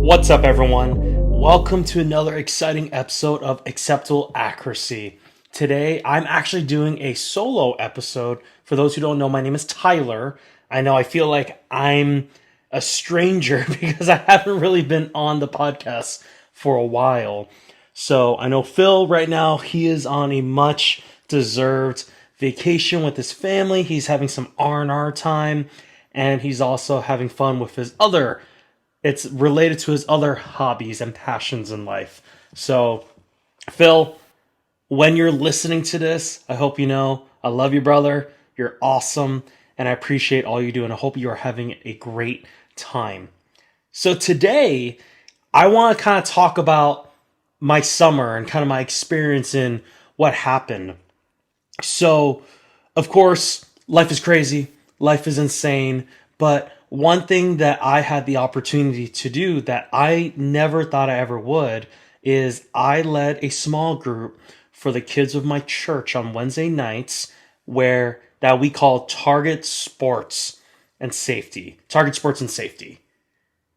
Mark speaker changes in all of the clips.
Speaker 1: What's up, everyone? Welcome to another exciting episode of Acceptable Accuracy. Today, I'm actually doing a solo episode. For those who don't know, my name is Tyler. I know I feel like I'm a stranger because I haven't really been on the podcast for a while. So I know Phil right now, he is on a much deserved vacation with his family. He's having some R&R time, and he's also having fun with his other it's related to his other hobbies and passions in life. So, Phil, when you're listening to this, I hope you know I love you, brother. You're awesome, and I appreciate all you do, and I hope you are having a great time. So, today, I want to kind of talk about my summer and kind of my experience in what happened. So, of course, life is crazy, life is insane, but one thing that I had the opportunity to do that I never thought I ever would is I led a small group for the kids of my church on Wednesday nights where that we call Target Sports and Safety. Target Sports and Safety.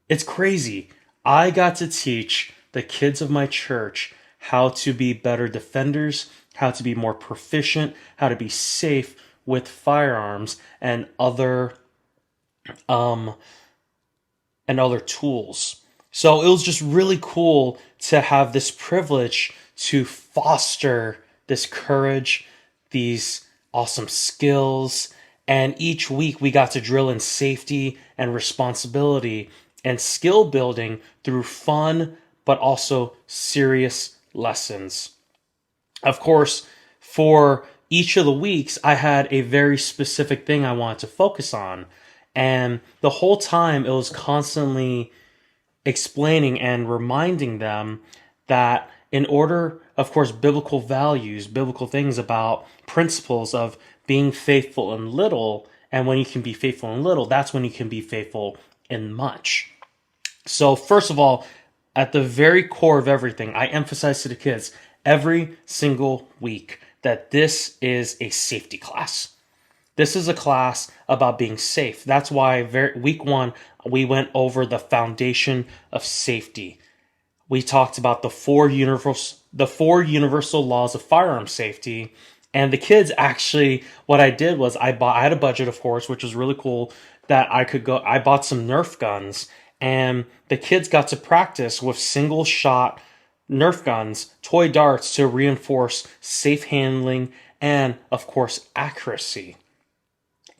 Speaker 1: It's crazy. I got to teach the kids of my church how to be better defenders, how to be more proficient, how to be safe with firearms um and other tools. So it was just really cool to have this privilege to foster this courage, these awesome skills, and each week we got to drill in safety and responsibility and skill building through fun but also serious lessons. Of course, for each of the weeks, I had a very specific thing I wanted to focus on. And the whole time, it was constantly explaining and reminding them that in order, of course, biblical values, biblical things about principles of being faithful in little, and when you can be faithful in little, that's when you can be faithful in much. So, first of all, at the very core of everything, I emphasize to the kids every single week that this is a safety class. This is a class about being safe. That's why week one, we went over the foundation of safety. We talked about the four universal laws of firearm safety. And the kids actually, what I did was I had a budget, of course, which was really cool that I bought some Nerf guns, and the kids got to practice with single shot Nerf guns, toy darts to reinforce safe handling and, of course, accuracy.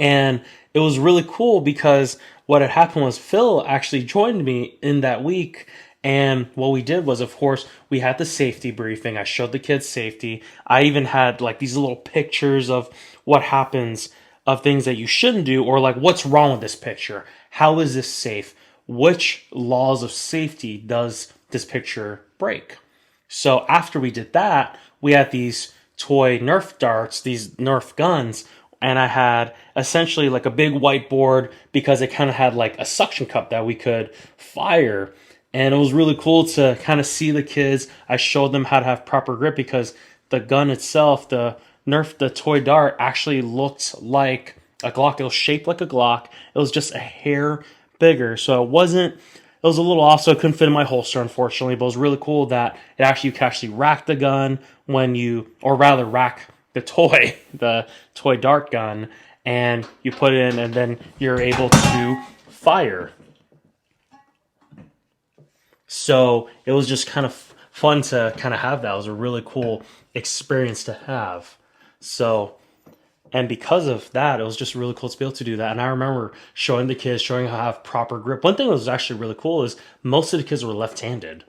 Speaker 1: And it was really cool because what had happened was Phil actually joined me in that week. And what we did was, of course, we had the safety briefing. I showed the kids safety. I even had like these little pictures of what happens, of things that you shouldn't do, or like what's wrong with this picture. How is this safe? Which laws of safety does this picture break? So after we did that, we had these toy Nerf darts, these Nerf guns, and I had essentially like a big whiteboard because it kind of had like a suction cup that we could fire. And it was really cool to kind of see the kids. I showed them how to have proper grip because the gun itself, the Nerf, the toy dart, actually looked like a Glock. It was shaped like a Glock. It was just a hair bigger. So it was a little off, so it couldn't fit in my holster, unfortunately. But it was really cool that you can actually rack the gun or rather rack the toy dart gun, and you put it in, and then you're able to fire. So it was just kind of fun to kind of have that. It was a really cool experience to have. So, and because of that, it was just really cool to be able to do that. And I remember showing the kids, showing how to have proper grip. One thing that was actually really cool is most of the kids were left-handed.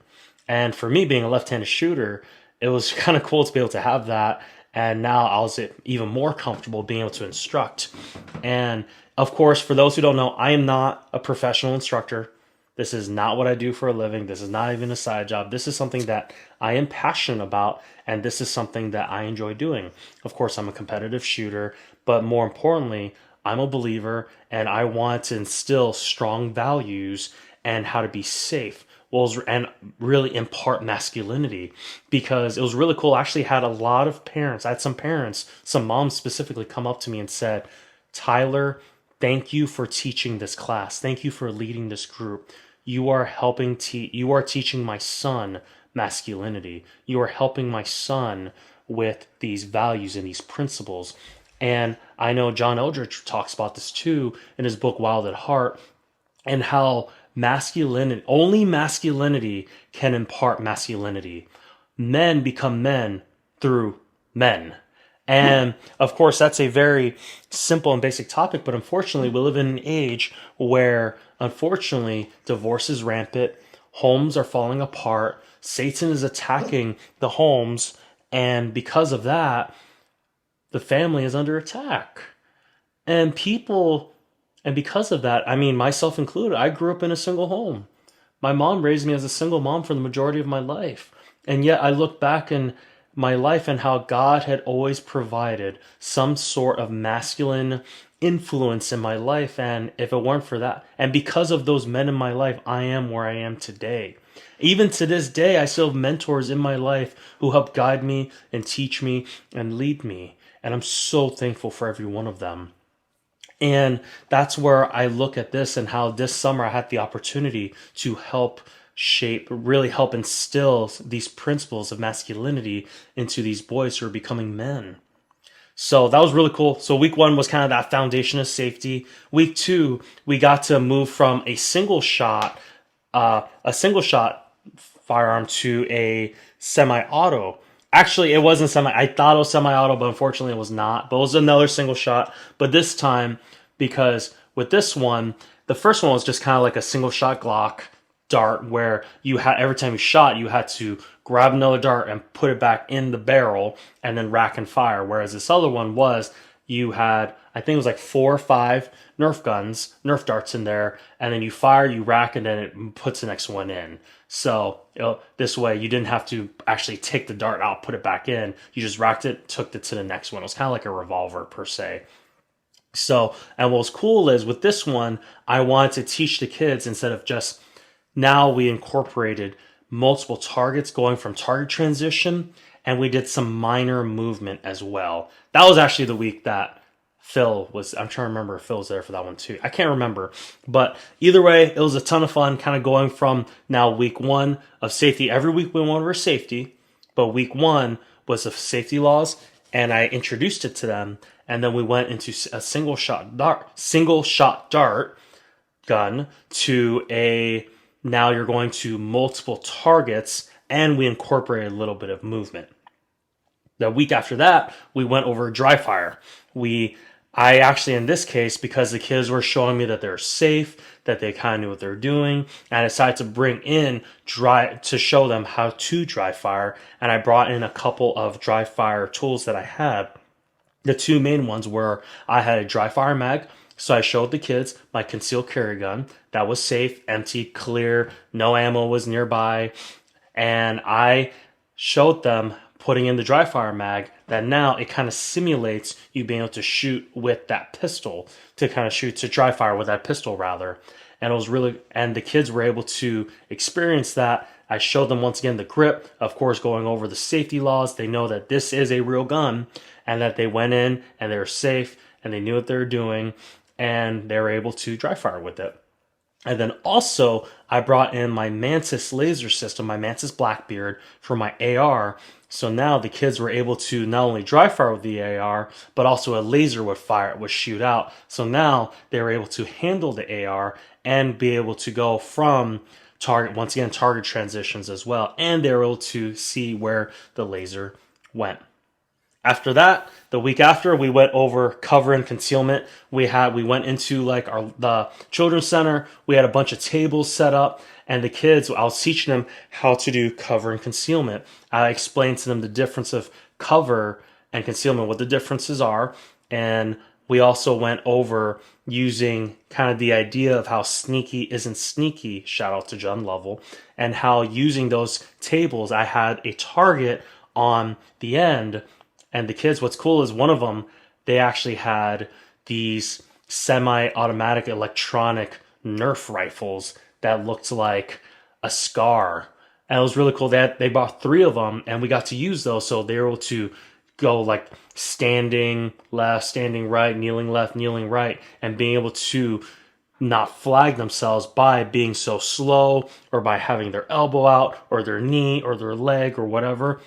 Speaker 1: And for me, being a left-handed shooter, it was kind of cool to be able to have that. And now I was even more comfortable being able to instruct. And of course, for those who don't know, I am not a professional instructor. This is not what I do for a living. This is not even a side job. This is something that I am passionate about, and this is something that I enjoy doing. Of course, I'm a competitive shooter, but more importantly, I'm a believer, and I want to instill strong values and how to be safe. And really impart masculinity, because it was really cool. I actually had a lot of parents. I had some parents, some moms specifically, come up to me and said, Tyler, thank you for teaching this class. Thank you for leading this group. you are you are teaching my son masculinity. You are helping my son with these values and these principles. And I know John Eldridge talks about this too in his book Wild at Heart, and how only masculinity can impart masculinity. Men become men through men. And of course, that's a very simple and basic topic, but unfortunately, we live in an age where, unfortunately, divorce is rampant, homes are falling apart, Satan is attacking the homes, and because of that, the family is under attack. And people, and because of that, I mean, myself included, I grew up in a single home. My mom raised me as a single mom for the majority of my life. And yet I look back in my life and how God had always provided some sort of masculine influence in my life. And if it weren't for that, and because of those men in my life, I am where I am today. Even to this day, I still have mentors in my life who help guide me and teach me and lead me. And I'm so thankful for every one of them. And that's where I look at this and how this summer I had the opportunity to really help instill these principles of masculinity into these boys who are becoming men. So that was really cool. So week 1 was kind of that foundation of safety. Week 2, we got to move from a single shot firearm to a semi-auto. Actually, it wasn't I thought it was semi-auto, but unfortunately it was not. But it was another single shot. But this time, because with this one, the first one was just kind of like a single shot Glock dart where you had, every time you shot, you had to grab another dart and put it back in the barrel and then rack and fire. Whereas this other one was, you had, I think it was like 4 or 5 Nerf darts in there, and then you fire, you rack, and then it puts the next one in. So this way you didn't have to actually take the dart out, put it back in. You just racked it, took it to the next one. It was kind of like a revolver per se. So, and what was cool is with this one, I wanted to teach the kids instead of just, now we incorporated multiple targets going from target transition, and we did some minor movement as well. That was actually the week that I'm trying to remember if Phil was there for that one too. I can't remember. But either way, it was a ton of fun kind of going from now week 1 of safety. Every week we went over safety, but week 1 was the safety laws, and I introduced it to them. And then we went into a single shot dart gun to a, now you're going to multiple targets, and we incorporated a little bit of movement. The week after that, we went over dry fire. I actually, in this case, because the kids were showing me that they're safe, that they kind of knew what they're doing, I decided to bring in to show them how to dry fire. And I brought in a couple of dry fire tools that I had. The 2 main ones were, I had a dry fire mag, so I showed the kids my concealed carry gun that was safe, empty, clear, no ammo was nearby, and I showed them putting in the dry fire mag that now it kind of simulates you being able to shoot with that pistol, to dry fire with that pistol rather. And it was really, and the kids were able to experience that. I showed them once again the grip, of course, going over the safety laws. They know that this is a real gun, and that they went in and they were safe and they knew what they were doing, and they were able to dry fire with it. And then also, I brought in my Mantis laser system, my Mantis Blackbeard, for my AR. So now the kids were able to not only dry fire with the AR, but also a laser would shoot out. So now they were able to handle the AR and be able to go from target transitions as well. And they were able to see where the laser went. After that, the week after, we went over cover and concealment. We went into like the children's center. We had a bunch of tables set up, and the kids, I was teaching them how to do cover and concealment. I explained to them the difference of cover and concealment, what the differences are, and we also went over using kind of the idea of how sneaky isn't sneaky, shout out to John Lovell, and how using those tables, I had a target on the end. And the kids, what's cool is one of them, they actually had these semi-automatic electronic Nerf rifles that looked like a SCAR. And it was really cool that they bought 3 of them, and we got to use those. So they were able to go like standing left, standing right, kneeling left, kneeling right, and being able to not flag themselves by being so slow or by having their elbow out or their knee or their leg or whatever.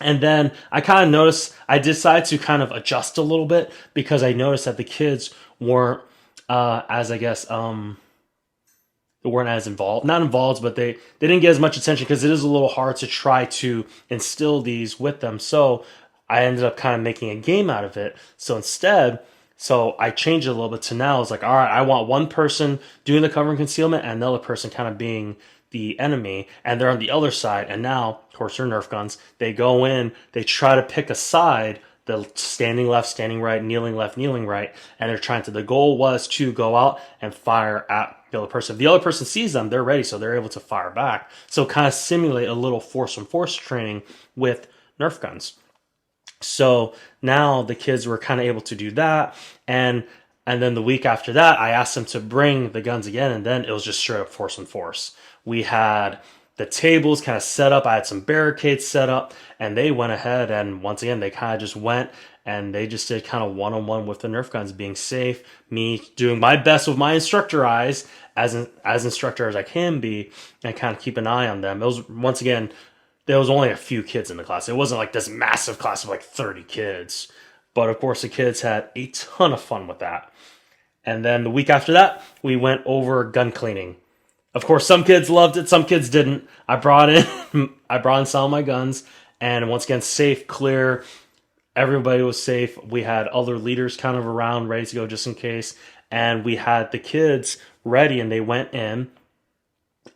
Speaker 1: And then I kind of noticed, I decided to kind of adjust a little bit because I noticed that the kids weren't, as I guess, they weren't as involved, not involved, but they didn't get as much attention because it is a little hard to try to instill these with them. So I ended up kind of making a game out of it. So instead, so I changed it a little bit to now it's like, all right, I want one person doing the cover and concealment and another person kind of being the enemy, and they're on the other side. And now, of course, they're Nerf guns. They go in, they try to pick a side, the standing left, standing right, kneeling left, kneeling right, and they're trying to. The goal was to go out and fire at the other person. If the other person sees them, they're ready, so they're able to fire back. So kind of simulate a little force and force training with Nerf guns. So now the kids were kind of able to do that, and then the week after that, I asked them to bring the guns again, and then it was just straight up force and force. We had the tables kind of set up. I had some barricades set up, and they went ahead and once again they kind of just went and they just did kind of one-on-one with the Nerf guns, being safe. Me doing my best with my instructor eyes, as instructor as I can be, and kind of keep an eye on them. It was once again there was only a few kids in the class. It wasn't like this massive class of like 30 kids. But of course, the kids had a ton of fun with that. And then the week after that, we went over gun cleaning. Of course, some kids loved it, some kids didn't. I brought in some of my guns, and once again, safe, clear. Everybody was safe. We had other leaders kind of around, ready to go just in case. And we had the kids ready, and they went in,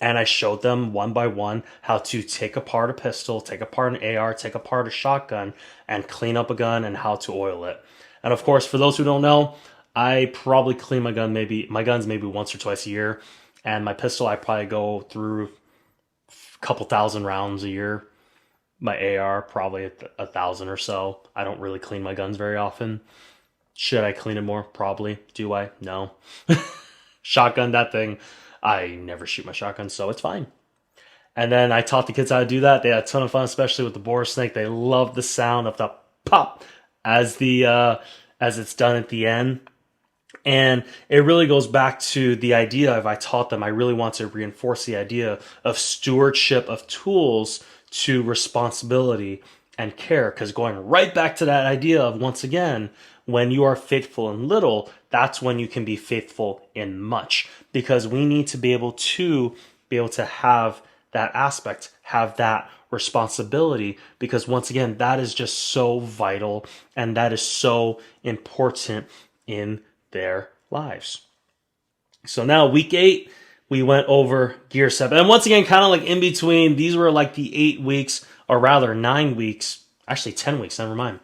Speaker 1: and I showed them one by one how to take apart a pistol, take apart an AR, take apart a shotgun, and clean up a gun and how to oil it. And of course, for those who don't know, I probably clean my guns maybe once or twice a year, and my pistol I probably go through a couple thousand rounds a year. My AR probably 1,000 or so. I don't really clean my guns very often. Should I clean it more? Probably. Do I? No. Shotgun, that thing. I never shoot my shotgun, so it's fine. And then I taught the kids how to do that. They had a ton of fun, especially with the bore snake. They loved the sound of the pop as it's done at the end. And it really goes back to the idea of I taught them, I really want to reinforce the idea of stewardship of tools to responsibility and care. Because going right back to that idea of, once again, when you are faithful in little, that's when you can be faithful in much. Because we need to be able to have that aspect, have that responsibility, because once again, that is just so vital and that is so important in their lives. So now week 8, we went over gear 7. And once again, kind of like in between, these were like the 8 weeks, or rather 9 weeks, actually 10 weeks, never mind.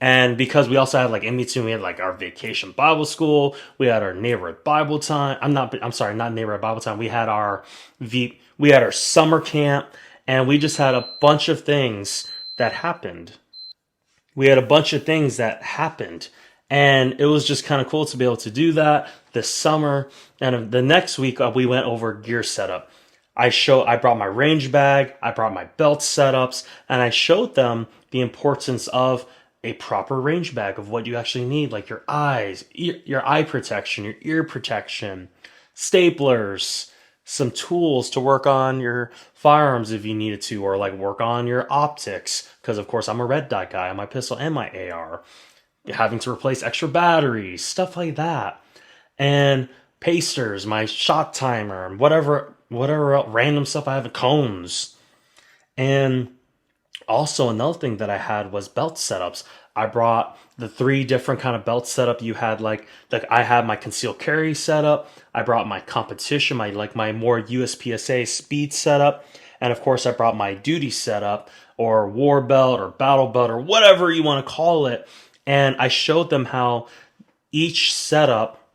Speaker 1: And because we also had like in between, we had like our vacation Bible school, we had our neighborhood Bible time. I'm sorry, not neighborhood Bible time. We had we had our summer camp, and we just had a bunch of things that happened. And it was just kind of cool to be able to do that this summer. And the next week, we went over gear setup. I brought my range bag, I brought my belt setups, and I showed them the importance of a proper range bag, of what you actually need, like your eyes, your eye protection, your ear protection, staplers, some tools to work on your firearms if you needed to, or like work on your optics, because of course I'm a red dot guy on my pistol and my AR. Having to replace extra batteries, stuff like that, and pasters, my shot timer, and whatever random stuff I have, cones. And also another thing that I had was belt setups. I brought the 3 different kind of belt setup. You had like I had my concealed carry setup. I brought my competition, my more USPSA speed setup, and of course I brought my duty setup, or war belt, or battle belt, or whatever you want to call it. And I showed them how each setup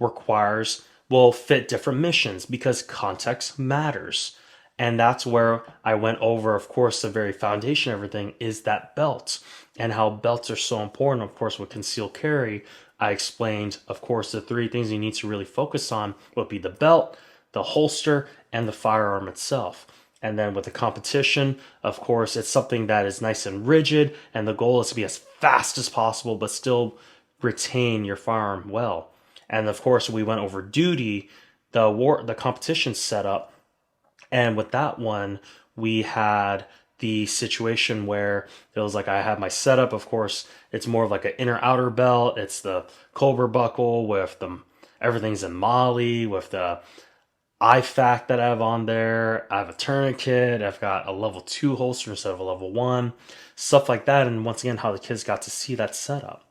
Speaker 1: will fit different missions, because context matters. And that's where I went over, of course, the very foundation of everything is that belt, and how belts are so important. Of course, with concealed carry, I explained, of course, the 3 things you need to really focus on would be the belt, the holster, and the firearm itself. And then with the competition, of course, it's something that is nice and rigid, and the goal is to be as fast as possible, but still retain your firearm well. And of course, we went over duty. the competition set up. And with that one, we had the situation where it was like I had my setup. Of course, it's more of like an inner outer belt. It's the Cobra buckle with the everything's in Molly with the IFAC that I have on there. I have a tourniquet. I've got a level 2 holster instead of a level 1, stuff like that. And once again, how the kids got to see that setup.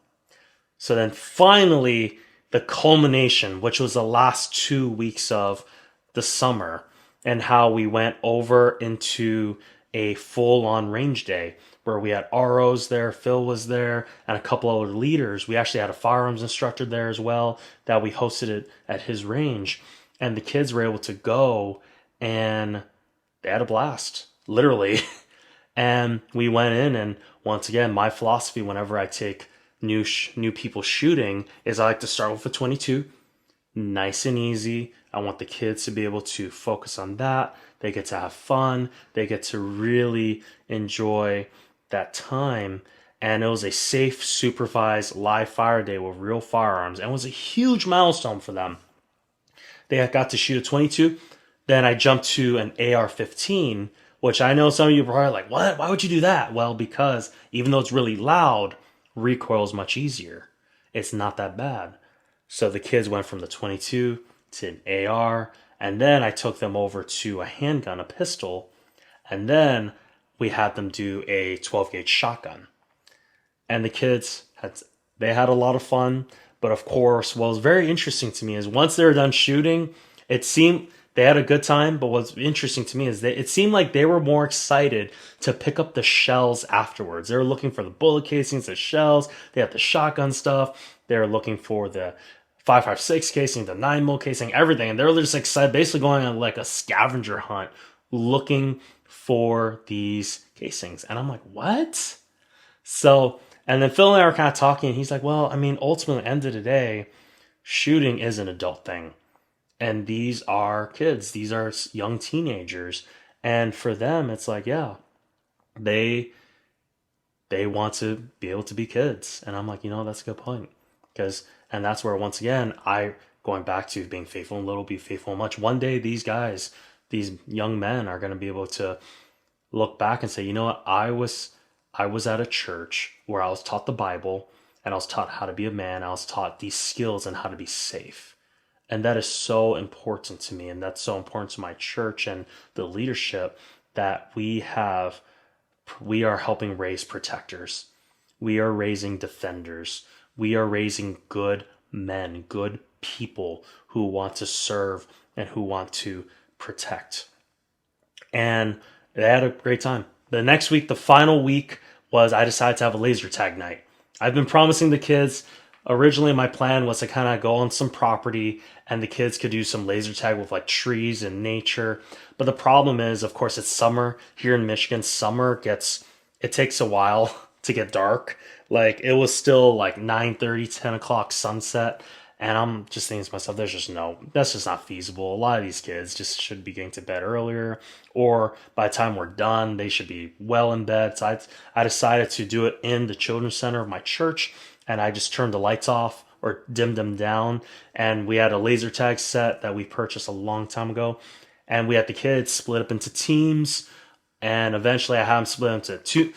Speaker 1: So then finally, the culmination, which was the last 2 weeks of the summer, and how we went over into a full on range day where we had ROs there, Phil was there, and a couple other leaders. We actually had a firearms instructor there as well that we hosted it at his range. And the kids were able to go and they had a blast, literally. And we went in, and once again, my philosophy whenever I take new people shooting is I like to start with a 22, nice and easy. I want the kids to be able to focus on that. They get to have fun. They get to really enjoy that time. And it was a safe, supervised live fire day with real firearms, and it was a huge milestone for them. They got to shoot a 22. Then I jumped to an AR-15, which I know some of you are probably like, what? Why would you do that? Well, because even though it's really loud, recoil is much easier. It's not that bad. So the kids went from the 22 to an AR, and then I took them over to a handgun, a pistol, and then we had them do a 12 gauge shotgun. And the kids had a lot of fun. But of course, what was very interesting to me is once they were done shooting, it seemed they had a good time. But what's interesting to me is that it seemed like they were more excited to pick up the shells afterwards. They were looking for the bullet casings, the shells. They had the shotgun stuff. They were looking for the 5.56 casing, the 9mm casing, everything. And they were just excited, basically going on like a scavenger hunt, looking for these casings. And I'm like, what? So, and then Phil and I were kind of talking, and he's like, well, I mean, ultimately, at the end of the day, shooting is an adult thing. And these are kids, these are young teenagers. And for them, it's like, yeah, they want to be able to be kids. And I'm like, that's a good point. And that's where, once again, going back to being faithful in little, be faithful in much. One day, these guys, these young men are going to be able to look back and say, you know what, I was at a church where I was taught the Bible and I was taught how to be a man. I was taught these skills and how to be safe. And that is so important to me. And that's so important to my church and the leadership that we are helping raise protectors. We are raising defenders. We are raising good men, good people who want to serve and who want to protect. And they had a great time. The next week, the final week, was I decided to have a laser tag night. I've been promising the kids, originally my plan was to kind of go on some property and the kids could do some laser tag with like trees and nature. But the problem is, of course, it's summer here in Michigan. It takes a while to get dark. Like it was still like 9:30, 10 o'clock sunset. And I'm just thinking to myself, that's just not feasible. A lot of these kids just should be getting to bed earlier, or by the time we're done, they should be well in bed. So I decided to do it in the children's center of my church, and I just turned the lights off or dimmed them down. And we had a laser tag set that we purchased a long time ago, and we had the kids split up into teams. And eventually I had them split into two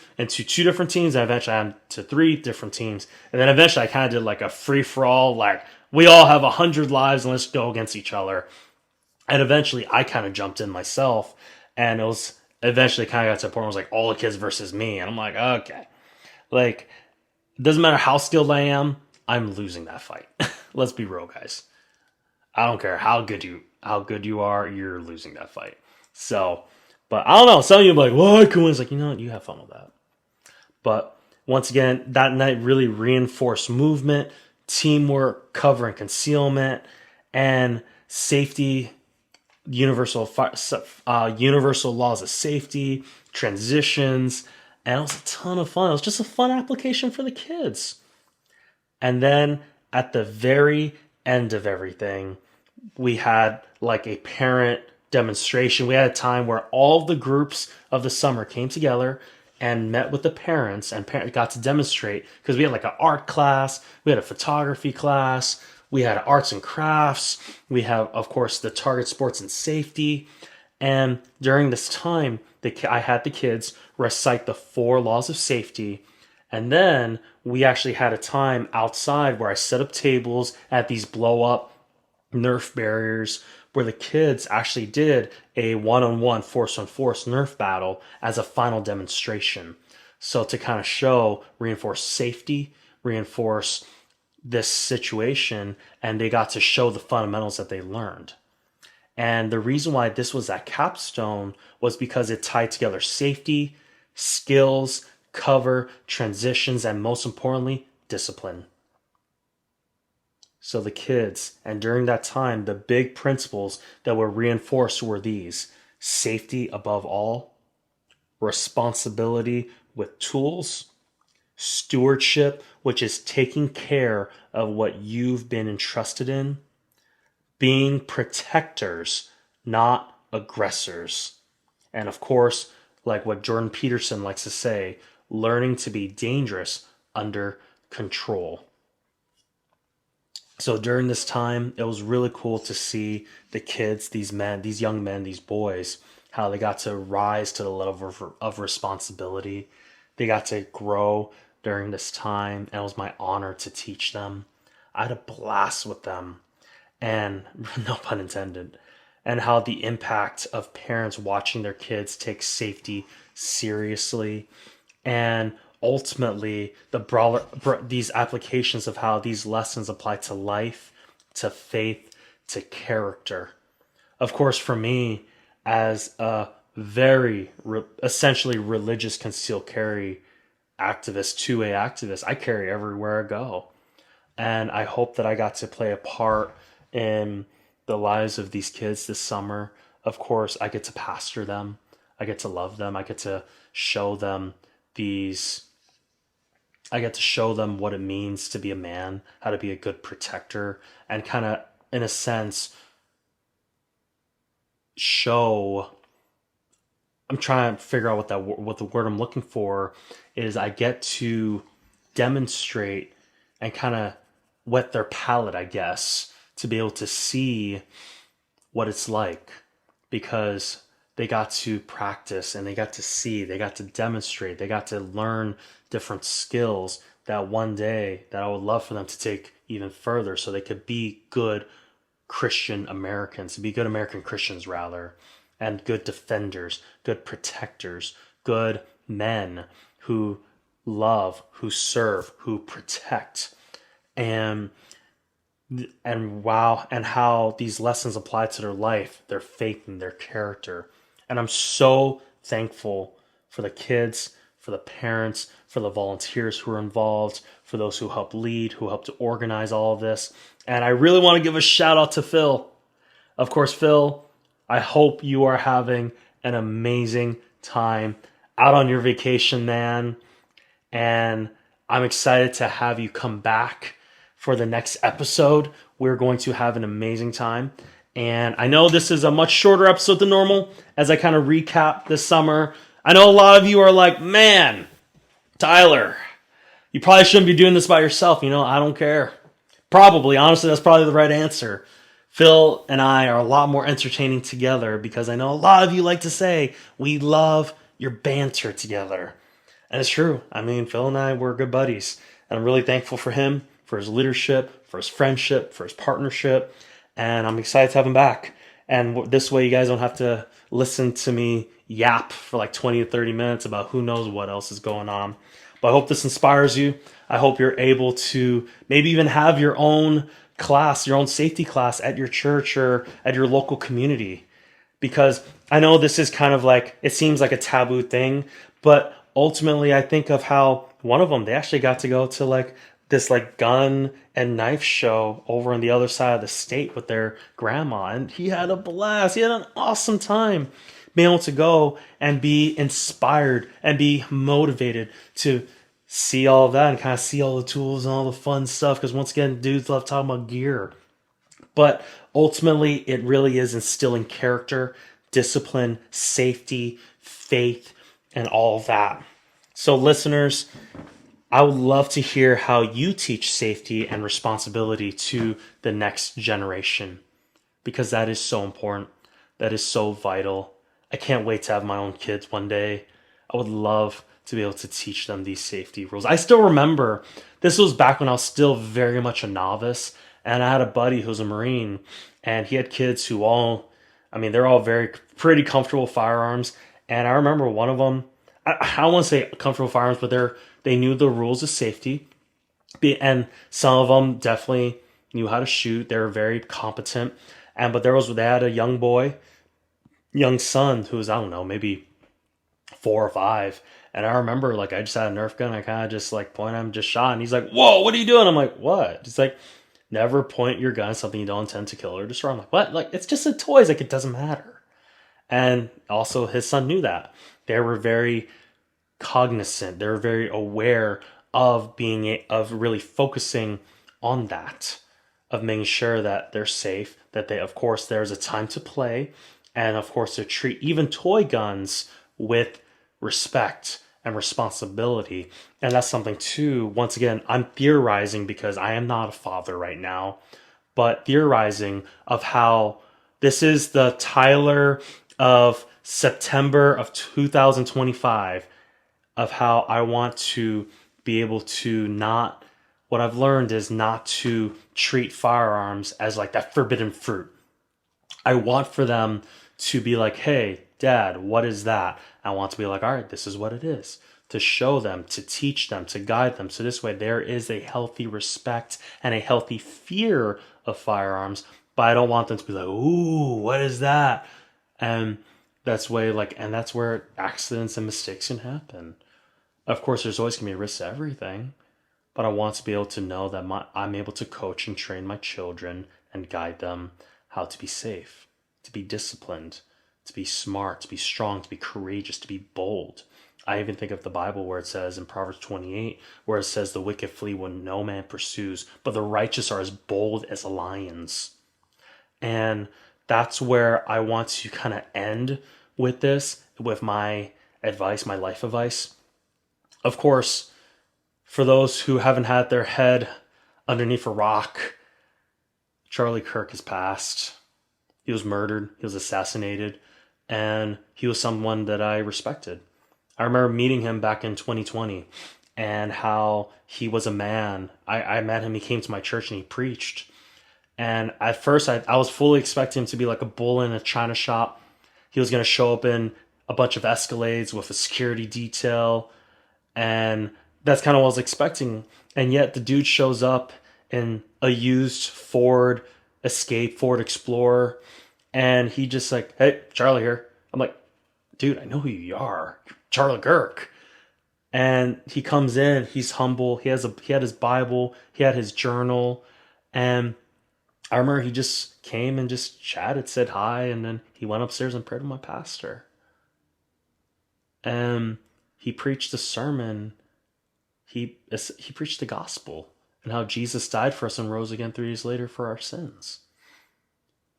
Speaker 1: different teams, and eventually I had them to 3 different teams. And then eventually I kind of did like a free-for-all, like we all have 100 lives and let's go against each other. And eventually I kind of jumped in myself, and it was eventually kind of got to a point where it was like all the kids versus me. And I'm like, okay, like it doesn't matter how skilled I am, I'm losing that fight. Let's be real, guys. I don't care how good you are, you're losing that fight. So, but I don't know. Some of you are like, well, I can win. It's like, you know what? You have fun with that. But once again, that night really reinforced movement, teamwork, cover and concealment, and safety, universal laws of safety, transitions, and it was a ton of fun. It was just a fun application for the kids. And then at the very end of everything, we had like a parent demonstration. We had a time where all of the groups of the summer came together and met with the parents, and parents got to demonstrate, because we had like an art class, we had a photography class, We had arts and crafts. We have, of course, the target sports and safety. And during this time, I had the kids recite the 4 laws of safety. And then we actually had a time outside where I set up tables at these blow up Nerf barriers where the kids actually did a one-on-one, force-on-force Nerf battle as a final demonstration. So to kind of reinforce safety, reinforce this situation, and they got to show the fundamentals that they learned. And the reason why this was that capstone was because it tied together safety, skills, cover, transitions, and most importantly, discipline. So the kids, and during that time, the big principles that were reinforced were these: safety above all, responsibility with tools, stewardship, which is taking care of what you've been entrusted in, being protectors, not aggressors. And of course, like what Jordan Peterson likes to say, learning to be dangerous under control. So during this time, it was really cool to see the kids, these men, these young men, these boys, how they got to rise to the level of responsibility. They got to grow during this time, and it was my honor to teach them. I had a blast with them, and no pun intended, and how the impact of parents watching their kids take safety seriously, and ultimately these applications of how these lessons apply to life, to faith, to character. Of course, for me, as a very essentially religious concealed carry activist, 2A activist, I carry everywhere I go. And I hope that I got to play a part in the lives of these kids this summer. Of course, I get to pastor them. I get to love them. I get to show them these I get to show them what it means to be a man, how to be a good protector, and kind of, in a sense, show. I'm trying to figure out what the word I'm looking for is. I get to demonstrate and kind of whet their palate, I guess, to be able to see what it's like, because they got to practice and they got to see, they got to demonstrate, they got to learn different skills that one day that I would love for them to take even further so they could be good Christian Americans, be good American Christians rather, and good defenders, good protectors, good men who love, who serve, who protect. And wow, and how these lessons apply to their life, their faith, and their character. And I'm so thankful for the kids, for the parents, for the volunteers who are involved, for those who help lead, who help to organize all of this. And I really want to give a shout out to Phil. Of course, Phil, I hope you are having an amazing time out on your vacation, man. And I'm excited to have you come back for the next episode. We're going to have an amazing time. And I know this is a much shorter episode than normal as I kind of recap this summer. I know a lot of you are like, man, Tyler, you probably shouldn't be doing this by yourself. I don't care. Probably, honestly, that's probably the right answer. Phil and I are a lot more entertaining together because I know a lot of you like to say, we love your banter together. And it's true. I mean, Phil and I, we're good buddies. And I'm really thankful for him, for his leadership, for his friendship, for his partnership. And I'm excited to have him back. And this way you guys don't have to listen to me yap for like 20 to 30 minutes about who knows what else is going on. But I hope this inspires you. I hope you're able to maybe even have your own class, your own safety class at your church or at your local community. Because I know this is kind of like, it seems like a taboo thing, but ultimately I think of how one of them, they actually got to go to like this like gun and knife show over on the other side of the state with their grandma. And he had a blast. He had an awesome time being able to go and be inspired and be motivated to see all of that and kind of see all the tools and all the fun stuff. Because once again, dudes love talking about gear. But ultimately, it really is instilling character, discipline, safety, faith, and all of that. So listeners, I would love to hear how you teach safety and responsibility to the next generation because that is so important. That is so vital. I can't wait to have my own kids one day. I would love to be able to teach them these safety rules. I still remember this was back when I was still very much a novice, and I had a buddy who was a Marine, and he had kids who all, I mean, they're all very pretty comfortable with firearms. And I remember one of them, I don't want to say comfortable with firearms, but they knew the rules of safety, and some of them definitely knew how to shoot. They were very competent, and but they had a young boy, young son who was, I don't know, maybe 4 or 5. And I remember, like, I just had a Nerf gun. I kind of just like point at him, just shot, and he's like, "Whoa, what are you doing?" I'm like, "What?" It's like, never point your gun at something you don't intend to kill or destroy. I'm like, "What?" Like, it's just a toy. It's like, it doesn't matter. And also, his son knew that. They were very cognizant. They're very aware of of really focusing on that, of making sure that they're safe, that they, of course, there's a time to play, and of course, to treat even toy guns with respect and responsibility. And that's something too. Once again, I'm theorizing because I am not a father right now, but theorizing of how this is the Tyler of September of 2025, of how I want to be able to not, what I've learned is not to treat firearms as like that forbidden fruit. I want for them to be like, "Hey, dad, what is that?" I want to be like, "All right, this is what it is." To show them, to teach them, to guide them. So this way there is a healthy respect and a healthy fear of firearms. But I don't want them to be like, "Ooh, what is that?" And that's where accidents and mistakes can happen. Of course, there's always gonna be a risk to everything, but I want to be able to know that I'm able to coach and train my children and guide them how to be safe, to be disciplined, to be smart, to be strong, to be courageous, to be bold. I even think of the Bible where it says in Proverbs 28, where it says, "The wicked flee when no man pursues, but the righteous are as bold as lions." And that's where I want to kind of end with this, with my advice, my life advice. Of course, for those who haven't had their head underneath a rock, Charlie Kirk has passed. He was murdered, he was assassinated, and he was someone that I respected. I remember meeting him back in 2020 and how he was a man. I met him, he came to my church and he preached. And at first, I was fully expecting him to be like a bull in a china shop. He was going to show up in a bunch of Escalades with a security detail, and that's kind of what I was expecting. And yet the dude shows up in a used Ford Escape, Ford Explorer, and he just like, "Hey, Charlie here." I'm like, "Dude, I know who you are, Charlie Kirk." And he comes in, he's humble. He had his Bible, he had his journal, and I remember he just came and just chatted, said hi, and then he went upstairs and prayed with my pastor. And he preached a sermon. He preached the gospel and how Jesus died for us and rose again 3 days later for our sins.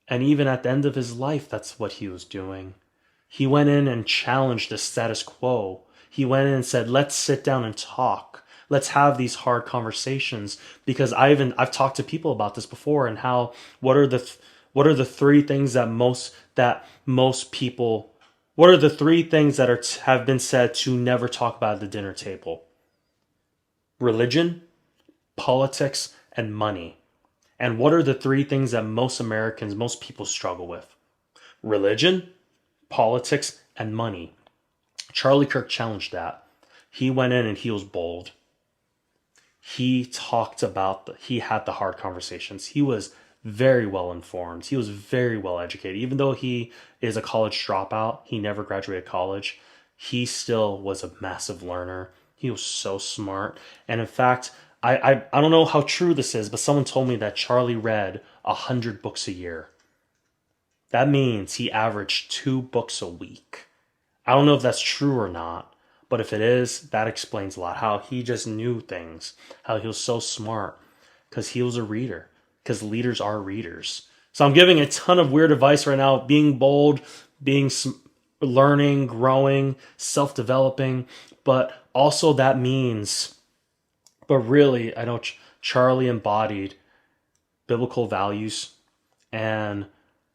Speaker 1: And even at the end of his life, that's what he was doing. He went in and challenged the status quo. He went in and said, "Let's sit down and talk. Let's have these hard conversations." Because I've talked to people about this before, and how what are the three things that most people, what are the three things that have been said to never talk about at the dinner table? Religion, politics, and money. And what are the three things that most Americans, most people struggle with? Religion, politics, and money. Charlie Kirk challenged that. He went in and he was bold. He talked about he had the hard conversations. He was very well informed. He was very well educated. Even though he is a college dropout, he never graduated college. He still was a massive learner. He was so smart. And in fact, I don't know how true this is, but someone told me that Charlie read 100 books a year. That means he averaged 2 books a week. I don't know if that's true or not, but if it is, that explains a lot. How he just knew things, how he was so smart, because he was a reader, because leaders are readers. So I'm giving a ton of weird advice right now, being bold, being learning, growing, self developing, but also that means But really, I know Charlie embodied biblical values, and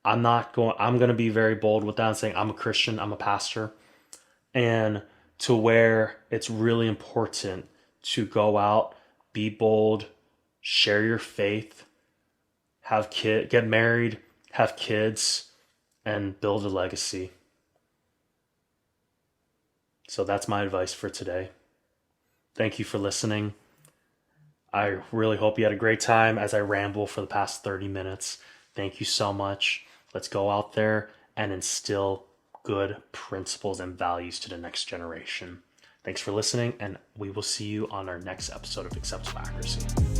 Speaker 1: I'm going to be very bold with that and saying I'm a Christian, I'm a pastor, and to where it's really important to go out, be bold, share your faith, get married, have kids, and build a legacy. So that's my advice for today. Thank you for listening. I really hope you had a great time as I ramble for the past 30 minutes. Thank you so much. Let's go out there and instill good principles and values to the next generation. Thanks for listening, and we will see you on our next episode of Acceptable Accuracy.